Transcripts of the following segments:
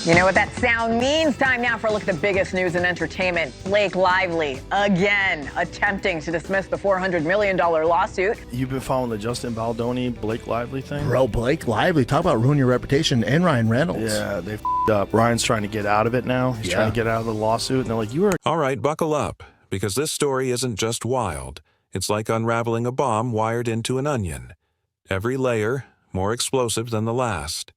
You know what that sound means? Time now for a look at the biggest news in entertainment. Blake Lively, again, attempting to dismiss the $400 million lawsuit. You've been following the Justin Baldoni, Blake Lively thing? Bro, Blake Lively, talk about ruining your reputation, and Ryan Reynolds. Yeah, they f***ed up. Ryan's trying to get out of it now. He's trying to get out of the lawsuit, and they're like, you were... All right, buckle up, because this story isn't just wild. It's like unraveling a bomb wired into an onion. Every layer more explosive than the last.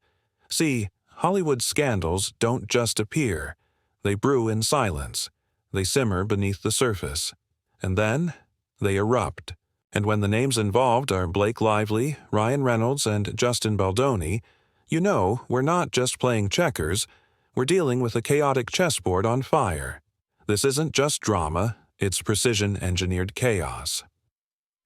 See, Hollywood scandals don't just appear. They brew in silence. They simmer beneath the surface. And then they erupt. And when the names involved are Blake Lively, Ryan Reynolds, and Justin Baldoni, you know we're not just playing checkers. We're dealing with a chaotic chessboard on fire. This isn't just drama. It's precision-engineered chaos.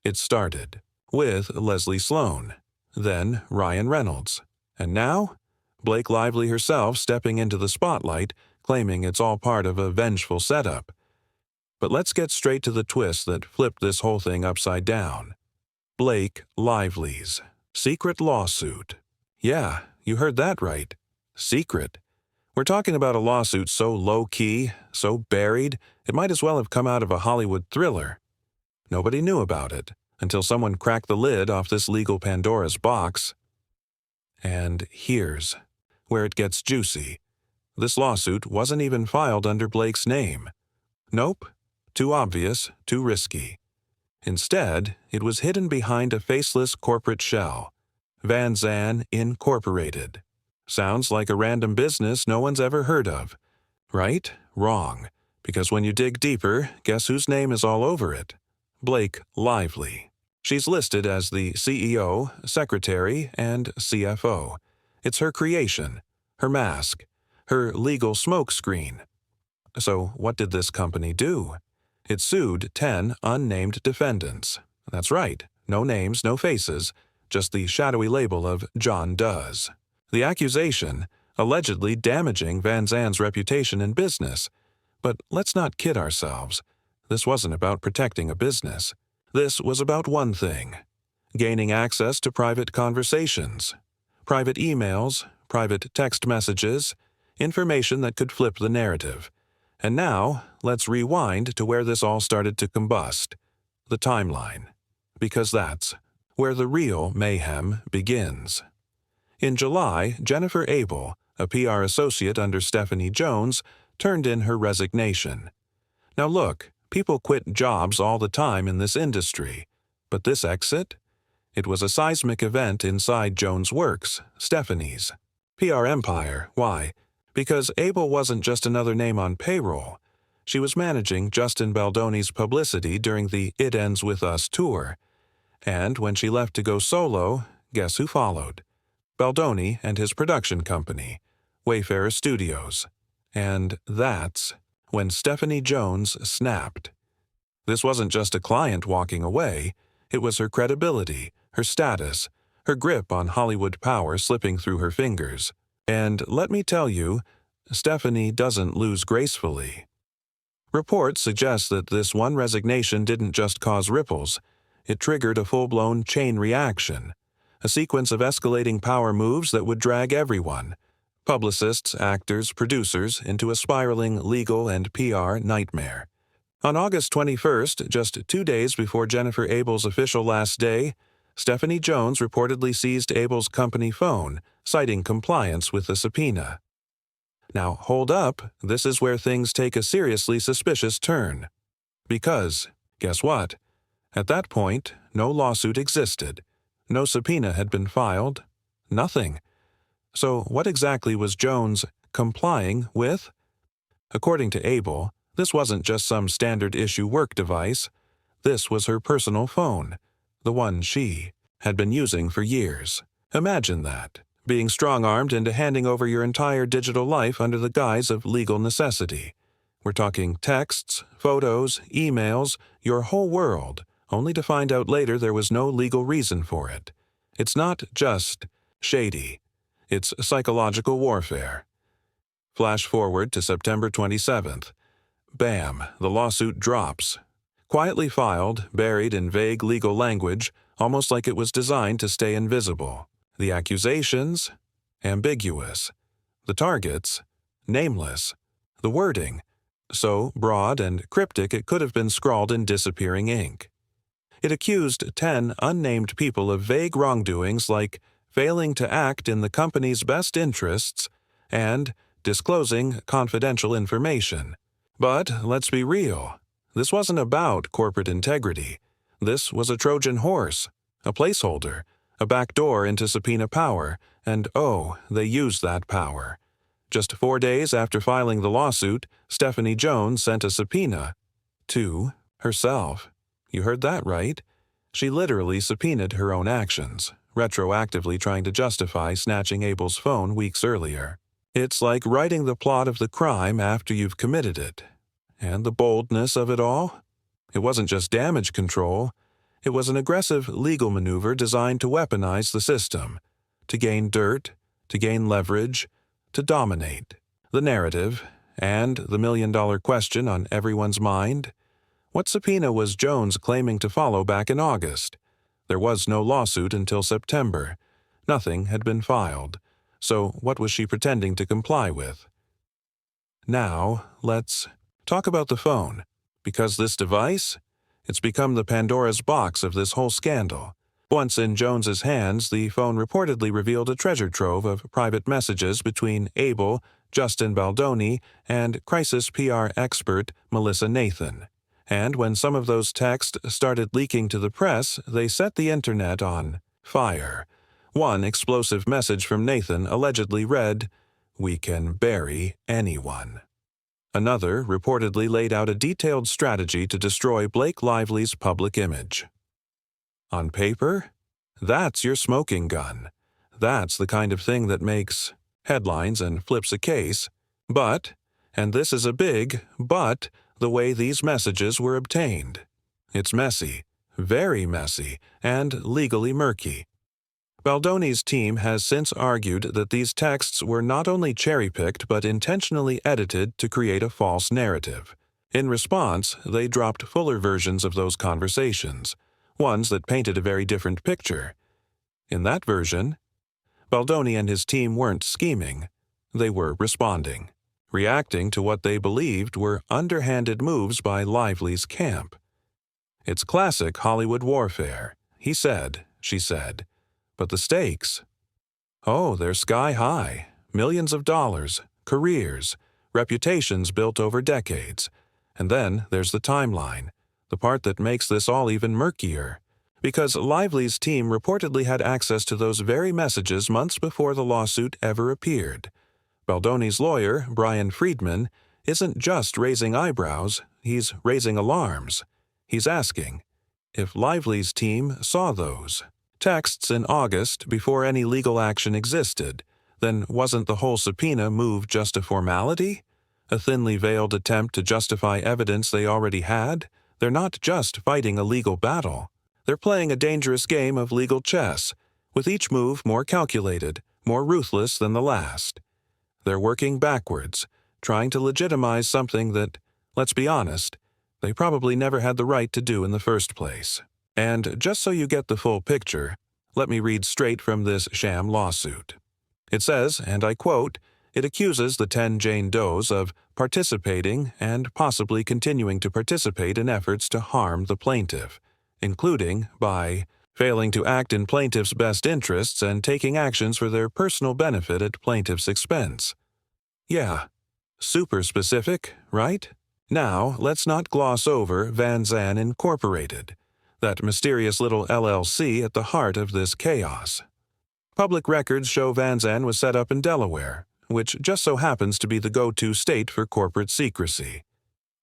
It started with Leslie Sloan, then Ryan Reynolds, and now Blake Lively herself stepping into the spotlight, claiming it's all part of a vengeful setup. But let's get straight to the twist that flipped this whole thing upside down. Blake Lively's secret lawsuit. Yeah, you heard that right. Secret. We're talking about a lawsuit so low-key, so buried, it might as well have come out of a Hollywood thriller. Nobody knew about it until someone cracked the lid off this legal Pandora's box. And here's where it gets juicy. This lawsuit wasn't even filed under Blake's name. Nope, too obvious, too risky. Instead, it was hidden behind a faceless corporate shell. Van Zandt Incorporated. Sounds like a random business no one's ever heard of. Right? Wrong. Because when you dig deeper, guess whose name is all over it? Blake Lively. She's listed as the CEO, secretary, and CFO. It's her creation, her mask, her legal smokescreen. So what did this company do? It sued 10 unnamed defendants. That's right, no names, no faces, just the shadowy label of John Does. The accusation, allegedly damaging Van Zandt's reputation in business. But let's not kid ourselves. This wasn't about protecting a business. This was about one thing: gaining access to private conversations, private emails, private text messages, information that could flip the narrative. And now, let's rewind to where this all started to combust. The timeline. Because that's where the real mayhem begins. In July, Jennifer Abel, a PR associate under Stephanie Jones, turned in her resignation. Now look, people quit jobs all the time in this industry. But this exit? It was a seismic event inside Jones' Works, Stephanie's PR empire. Why? Because Abel wasn't just another name on payroll. She was managing Justin Baldoni's publicity during the It Ends With Us tour. And when she left to go solo, guess who followed? Baldoni and his production company, Wayfarer Studios. And that's when Stephanie Jones snapped. This wasn't just a client walking away. It was her credibility, her status, her grip on Hollywood power slipping through her fingers. And let me tell you, Stephanie doesn't lose gracefully. Reports suggest that this one resignation didn't just cause ripples. It triggered a full-blown chain reaction, a sequence of escalating power moves that would drag everyone, publicists, actors, producers, into a spiraling legal and PR nightmare. On August 21st, just 2 days before Jennifer Abel's official last day, Stephanie Jones reportedly seized Abel's company phone, citing compliance with the subpoena. Now, hold up, this is where things take a seriously suspicious turn. Because, guess what? At that point, no lawsuit existed. No subpoena had been filed. Nothing. So what exactly was Jones complying with? According to Abel, this wasn't just some standard-issue work device. This was her personal phone, the one she had been using for years. Imagine that, being strong-armed into handing over your entire digital life under the guise of legal necessity. We're talking texts, photos, emails, your whole world, only to find out later there was no legal reason for it. It's not just shady. It's psychological warfare. Flash forward to September 27th. Bam, the lawsuit drops. Quietly filed, buried in vague legal language, almost like it was designed to stay invisible. The accusations? Ambiguous. The targets? nameless. The wording, so broad and cryptic it could have been scrawled in disappearing ink. It accused 10 unnamed people of vague wrongdoings like failing to act in the company's best interests and disclosing confidential information. But let's be real. This wasn't about corporate integrity. This was a Trojan horse, a placeholder, a backdoor into subpoena power, and oh, they used that power. Just 4 days after filing the lawsuit, Stephanie Jones sent a subpoena to herself. You heard that right. She literally subpoenaed her own actions, retroactively trying to justify snatching Abel's phone weeks earlier. It's like writing the plot of the crime after you've committed it. And the boldness of it all? It wasn't just damage control. It was an aggressive legal maneuver designed to weaponize the system, to gain dirt, to gain leverage, to dominate. The narrative, and the million-dollar question on everyone's mind: what subpoena was Jones claiming to follow back in August? There was no lawsuit until September. Nothing had been filed. So what was she pretending to comply with? Now, let's talk about the phone, because this device, it's become the Pandora's box of this whole scandal. Once in Jones's hands, the phone reportedly revealed a treasure trove of private messages between Abel, Justin Baldoni, and crisis PR expert Melissa Nathan. And when some of those texts started leaking to the press, they set the internet on fire. One explosive message from Nathan allegedly read, "We can bury anyone." Another reportedly laid out a detailed strategy to destroy Blake Lively's public image. On paper, that's your smoking gun. That's the kind of thing that makes headlines and flips a case. But, and this is a big but, the way these messages were obtained. It's messy, very messy, and legally murky. Baldoni's team has since argued that these texts were not only cherry-picked but intentionally edited to create a false narrative. In response, they dropped fuller versions of those conversations, ones that painted a very different picture. In that version, Baldoni and his team weren't scheming. They were responding, reacting to what they believed were underhanded moves by Lively's camp. It's classic Hollywood warfare, he said, she said. But the stakes? Oh, they're sky high. Millions of dollars, careers, reputations built over decades. And then there's the timeline, the part that makes this all even murkier. Because Lively's team reportedly had access to those very messages months before the lawsuit ever appeared. Baldoni's lawyer, Brian Friedman, isn't just raising eyebrows, he's raising alarms. He's asking if Lively's team saw those texts in August before any legal action existed, then wasn't the whole subpoena move just a formality? A thinly veiled attempt to justify evidence they already had? They're not just fighting a legal battle. They're playing a dangerous game of legal chess, with each move more calculated, more ruthless than the last. They're working backwards, trying to legitimize something that, let's be honest, they probably never had the right to do in the first place. And just so you get the full picture, let me read straight from this sham lawsuit. It says, and I quote, it accuses the 10 Jane Does of participating and possibly continuing to participate in efforts to harm the plaintiff, including by failing to act in plaintiff's best interests and taking actions for their personal benefit at plaintiff's expense. Yeah, super specific, right? Now, let's not gloss over Van Zandt Incorporated, that mysterious little LLC at the heart of this chaos. Public records show Van Zandt was set up in Delaware, which just so happens to be the go-to state for corporate secrecy.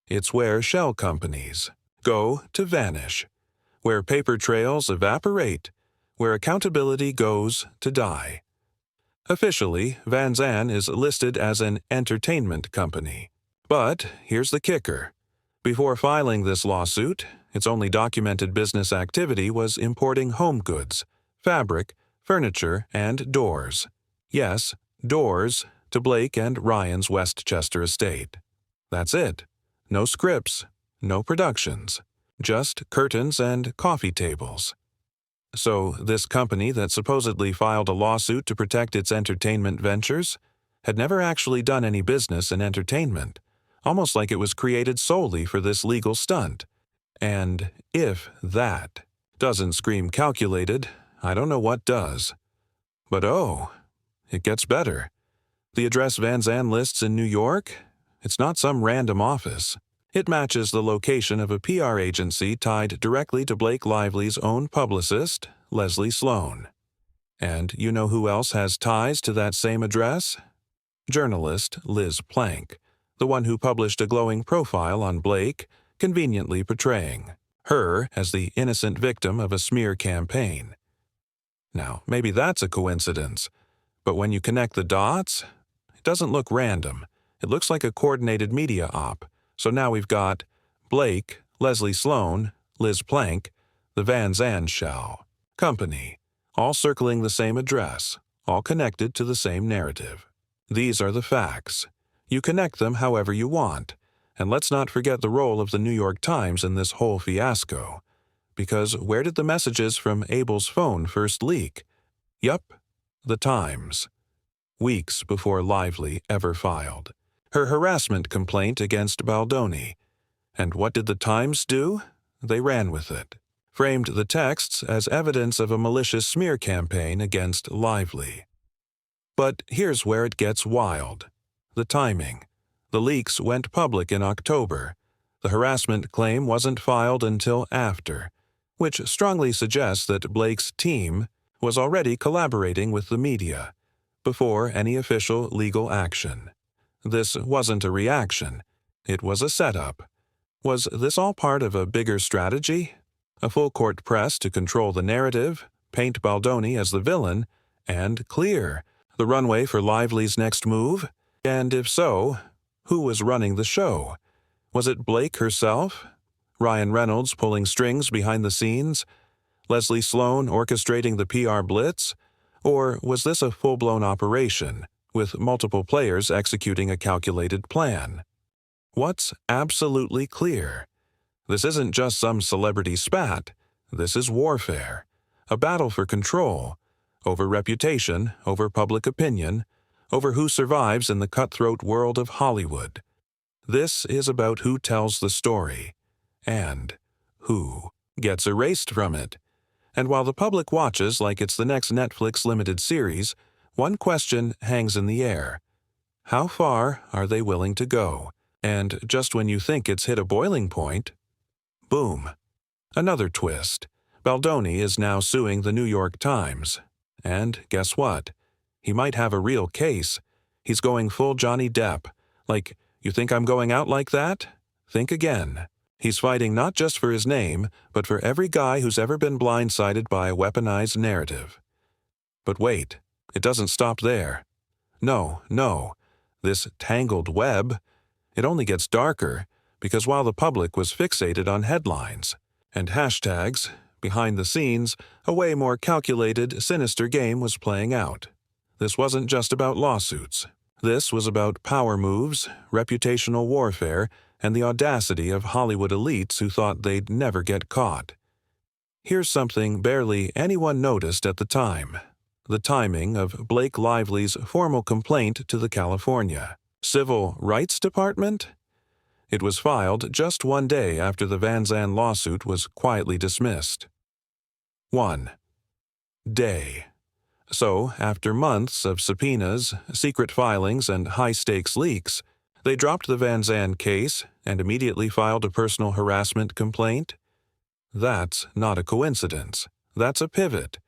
It's where shell companies go to vanish, where paper trails evaporate, where accountability goes to die. Officially, Van Zandt is listed as an entertainment company. But here's the kicker. Before filing this lawsuit, its only documented business activity was importing home goods, fabric, furniture, and doors. Yes, doors to Blake and Ryan's Westchester estate. That's it. No scripts, no productions, just curtains and coffee tables. So this company that supposedly filed a lawsuit to protect its entertainment ventures had never actually done any business in entertainment, almost like it was created solely for this legal stunt. And if that doesn't scream calculated, I don't know what does. But oh, it gets better. The address Van Zandt lists in New York? It's not some random office. It matches the location of a PR agency tied directly to Blake Lively's own publicist, Leslie Sloan. And you know who else has ties to that same address? Journalist Liz Plank, the one who published a glowing profile on Blake, conveniently portraying her as the innocent victim of a smear campaign. Now, maybe that's a coincidence, but when you connect the dots, it doesn't look random. It looks like a coordinated media op. So now we've got Blake, Leslie Sloan, Liz Plank, the Van Zandt Show, company, all circling the same address, all connected to the same narrative. These are the facts. You connect them however you want. And let's not forget the role of the New York Times in this whole fiasco. Because where did the messages from Abel's phone first leak? Yup, the Times. Weeks before Lively ever filed her harassment complaint against Baldoni. And what did the Times do? They ran with it. Framed the texts as evidence of a malicious smear campaign against Lively. But here's where it gets wild. The timing. The leaks went public in October. The harassment claim wasn't filed until after, which strongly suggests that Blake's team was already collaborating with the media before any official legal action. This wasn't a reaction. It was a setup. Was this all part of a bigger strategy? A full-court press to control the narrative, paint Baldoni as the villain, and clear the runway for Lively's next move? And if so, who was running the show? Was it Blake herself? Ryan Reynolds pulling strings behind the scenes? Leslie Sloan orchestrating the PR blitz? Or was this a full-blown operation, with multiple players executing a calculated plan? What's absolutely clear? This isn't just some celebrity spat. This is warfare. A battle for control. Over reputation, over public opinion, over who survives in the cutthroat world of Hollywood. This is about who tells the story, and who gets erased from it. And while the public watches like it's the next Netflix limited series, one question hangs in the air. How far are they willing to go? And just when you think it's hit a boiling point, boom. Another twist. Baldoni is now suing the New York Times. And guess what? He might have a real case. He's going full Johnny Depp. Like, you think I'm going out like that? Think again. He's fighting not just for his name, but for every guy who's ever been blindsided by a weaponized narrative. But wait, it doesn't stop there. No. This tangled web, it only gets darker, because while the public was fixated on headlines and hashtags, behind the scenes, a way more calculated, sinister game was playing out. This wasn't just about lawsuits. This was about power moves, reputational warfare, and the audacity of Hollywood elites who thought they'd never get caught. Here's something barely anyone noticed at the time. The timing of Blake Lively's formal complaint to the California Civil Rights Department? It was filed just one day after the Van Zandt lawsuit was quietly dismissed. 1 day. So, after months of subpoenas, secret filings, and high-stakes leaks, they dropped the Van Zandt case and immediately filed a personal harassment complaint? That's not a coincidence. That's a pivot.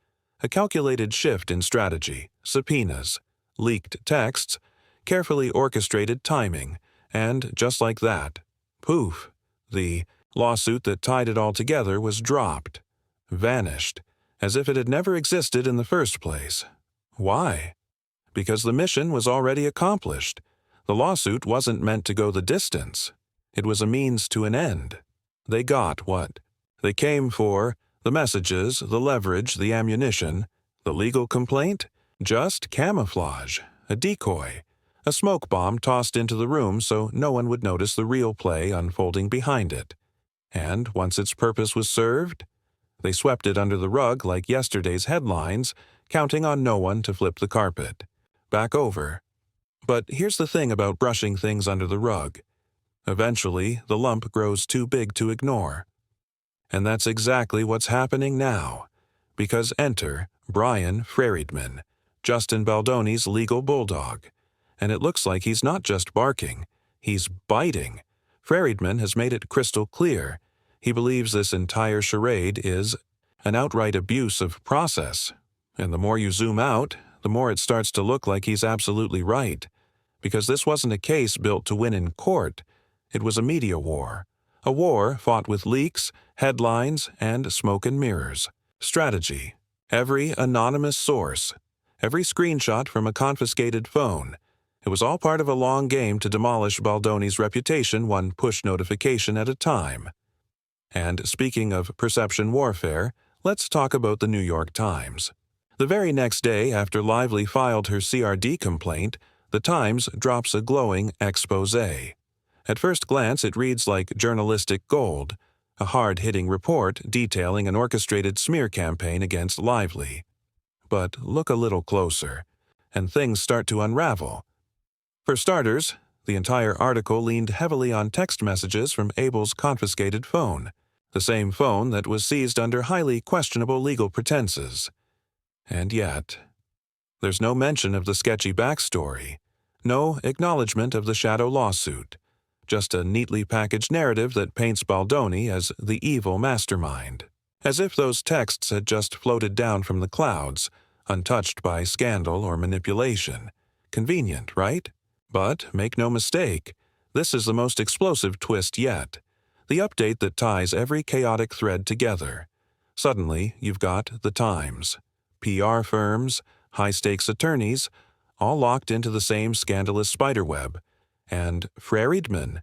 A calculated shift in strategy, subpoenas, leaked texts, carefully orchestrated timing, and just like that, poof, the lawsuit that tied it all together was dropped, vanished, as if it had never existed in the first place. Why? Because the mission was already accomplished. The lawsuit wasn't meant to go the distance. It was a means to an end. They got what they came for: the messages, the leverage, the ammunition. The legal complaint? Just camouflage, a decoy, a smoke bomb tossed into the room so no one would notice the real play unfolding behind it. And once its purpose was served, they swept it under the rug like yesterday's headlines, counting on no one to flip the carpet back over. But here's the thing about brushing things under the rug. Eventually, the lump grows too big to ignore. And that's exactly what's happening now. Because enter Brian Freriedman, Justin Baldoni's legal bulldog. And it looks like he's not just barking, he's biting. Freriedman has made it crystal clear. He believes this entire charade is an outright abuse of process. And the more you zoom out, the more it starts to look like he's absolutely right. Because this wasn't a case built to win in court. It was a media war. A war fought with leaks, headlines, and smoke and mirrors. Strategy. Every anonymous source. Every screenshot from a confiscated phone. It was all part of a long game to demolish Baldoni's reputation one push notification at a time. And speaking of perception warfare, let's talk about the New York Times. The very next day after Lively filed her CRD complaint, the Times drops a glowing exposé. At first glance, it reads like journalistic gold, a hard-hitting report detailing an orchestrated smear campaign against Lively. But look a little closer, and things start to unravel. For starters, the entire article leaned heavily on text messages from Abel's confiscated phone, the same phone that was seized under highly questionable legal pretenses. And yet, there's no mention of the sketchy backstory, no acknowledgement of the shadow lawsuit, just a neatly packaged narrative that paints Baldoni as the evil mastermind, as if those texts had just floated down from the clouds, untouched by scandal or manipulation. Convenient, right? But make no mistake, this is the most explosive twist yet, the update that ties every chaotic thread together. Suddenly, you've got the Times, PR firms, high-stakes attorneys, all locked into the same scandalous spiderweb. And Freriedman,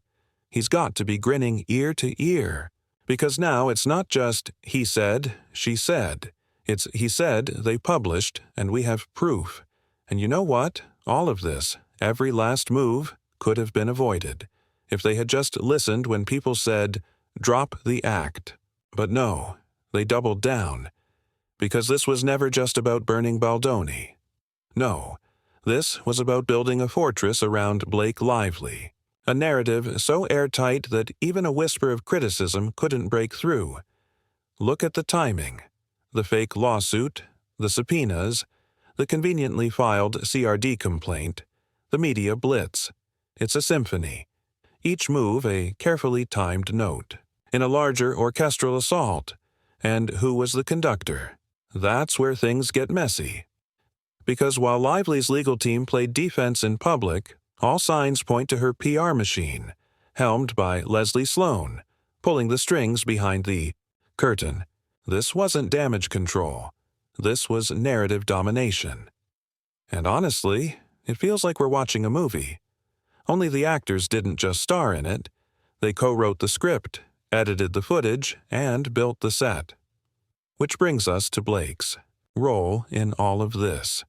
he's got to be grinning ear to ear. Because now it's not just he said, she said. It's he said, they published, and we have proof. And you know what? All of this, every last move, could have been avoided if they had just listened when people said, drop the act. But no, they doubled down. Because this was never just about burning Baldoni. No, this was about building a fortress around Blake Lively, a narrative so airtight that even a whisper of criticism couldn't break through. Look at the timing. The fake lawsuit, the subpoenas, the conveniently filed CRD complaint, the media blitz. It's a symphony. Each move a carefully timed note, in a larger orchestral assault. And who was the conductor? That's where things get messy. Because while Lively's legal team played defense in public, all signs point to her PR machine, helmed by Leslie Sloan, pulling the strings behind the curtain. This wasn't damage control. This was narrative domination. And honestly, it feels like we're watching a movie. Only the actors didn't just star in it. They co-wrote the script, edited the footage, and built the set. Which brings us to Blake's role in all of this.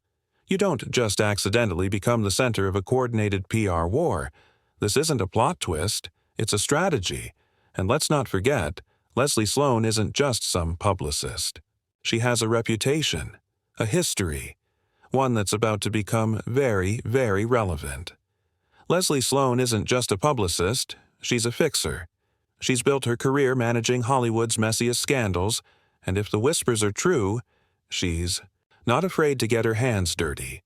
You don't just accidentally become the center of a coordinated PR war. This isn't a plot twist, it's a strategy. And let's not forget, Leslie Sloan isn't just some publicist. She has a reputation, a history, one that's about to become very, very relevant. Leslie Sloan isn't just a publicist, she's a fixer. She's built her career managing Hollywood's messiest scandals, and if the whispers are true, she's not afraid to get her hands dirty.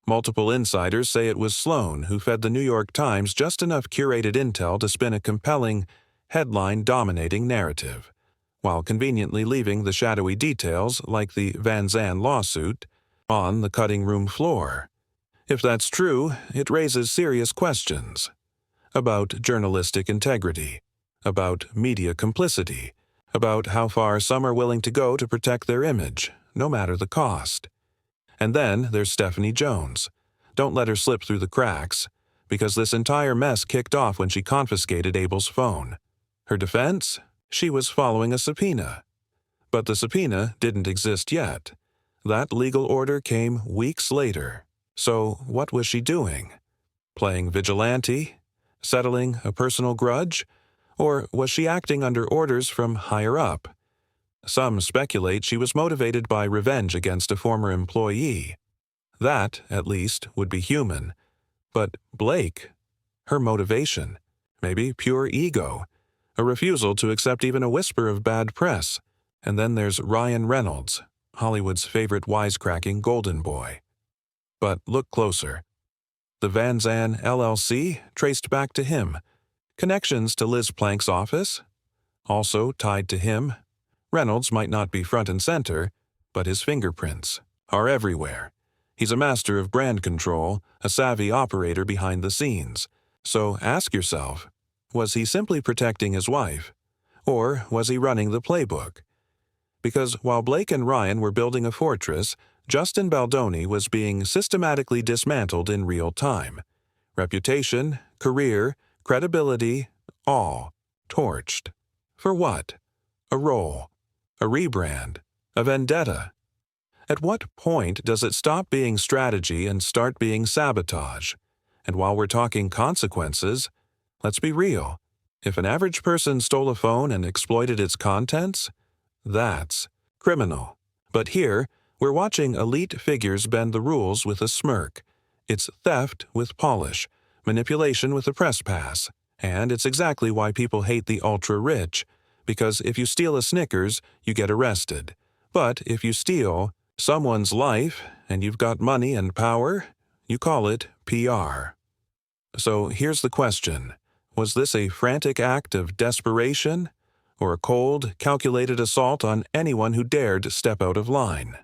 Multiple insiders say it was Sloan who fed the New York Times just enough curated intel to spin a compelling, headline-dominating narrative, while conveniently leaving the shadowy details, like the Van Zandt lawsuit, on the cutting room floor. If that's true, it raises serious questions about journalistic integrity, about media complicity, about how far some are willing to go to protect their image, no matter the cost. And then there's Stephanie Jones. Don't let her slip through the cracks, because this entire mess kicked off when she confiscated Abel's phone. Her defense? She was following a subpoena. But the subpoena didn't exist yet. That legal order came weeks later. So what was she doing? Playing vigilante? Settling a personal grudge? Or was she acting under orders from higher up? Some speculate she was motivated by revenge against a former employee. That, at least, would be human. But Blake, her motivation, maybe pure ego, a refusal to accept even a whisper of bad press. And then there's Ryan Reynolds, Hollywood's favorite wisecracking golden boy. But look closer. The Van Zandt LLC traced back to him. Connections to Liz Plank's office? Also tied to him. Reynolds might not be front and center, but his fingerprints are everywhere. He's a master of brand control, a savvy operator behind the scenes. So ask yourself, was he simply protecting his wife? Or was he running the playbook? Because while Blake and Ryan were building a fortress, Justin Baldoni was being systematically dismantled in real time. Reputation, career, credibility, all torched. For what? A role, a rebrand, a vendetta. At what point does it stop being strategy and start being sabotage? And while we're talking consequences, let's be real. If an average person stole a phone and exploited its contents, that's criminal. But here, we're watching elite figures bend the rules with a smirk. It's theft with polish, manipulation with a press pass. And it's exactly why people hate the ultra-rich, because if you steal a Snickers, you get arrested. But if you steal someone's life and you've got money and power, you call it PR. So here's the question. Was this a frantic act of desperation, or a cold, calculated assault on anyone who dared step out of line?